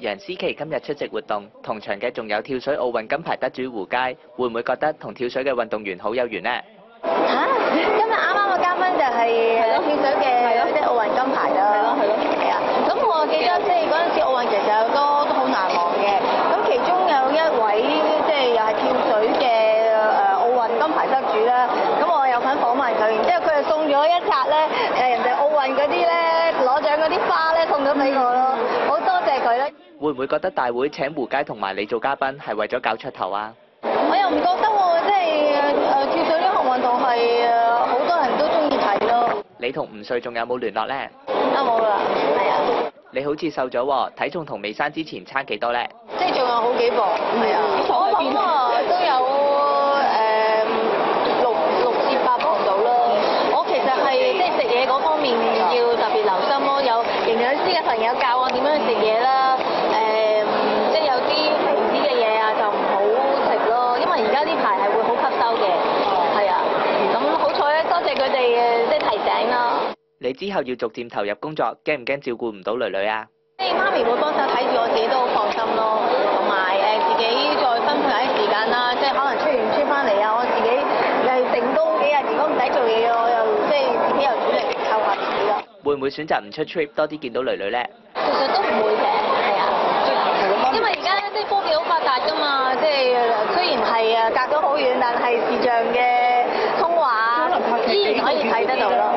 楊思琪今日出席活動，同場嘅仲有跳水奧運金牌得主胡佳，會唔會覺得同跳水嘅運動員好有緣呢？今日啱啱個嘉賓就係跳水嘅即係奧運金牌啦。係啊。咁我記得即係嗰陣時奧運其實有好多都好難忘嘅。咁其中有一位即係又係跳水嘅奧運金牌得主啦。咁我有份訪問佢，然之後佢就送咗一紮咧人哋奧運嗰啲咧攞獎嗰啲花咧送咗俾我咯，好多謝佢咧。會唔會覺得大會請胡佳同埋你做嘉賓係為咗搞出頭啊？我又唔覺得喎，即係跳水呢項運動係好多人都中意睇咯。你同吳瑞仲有冇聯絡咧？冇啦，係啊。你好似瘦咗喎，體重同未生之前差幾多咧？即係仲有好幾磅，係啊。我諗啊，都有6至8磅到啦。我其實係即係食嘢嗰方面要特別留心咯，有營養師嘅朋友教我點樣去食嘢啦。即係有啲皮啲嘅嘢啊，就唔好食咯，因為而家呢排係會好吸收嘅，係啊。咁好彩咧，多謝佢哋即係提醒啦。你之後要逐漸投入工作，驚唔驚照顧唔到女女啊？即係媽咪會幫手睇住我自己都好放心咯，同埋自己再分配下啲時間啦，即係可能出完出翻嚟啊，我自己又定多幾日，如果唔使做嘢，我又即係自己又主力湊下自己咯。會唔會選擇唔出 trip 多啲見到女女咧？其實都唔會嘅，係啊，因為而家即係科技好發達㗎嘛，即係雖然係隔咗好遠，但係視像嘅通話依然可以睇得到咯。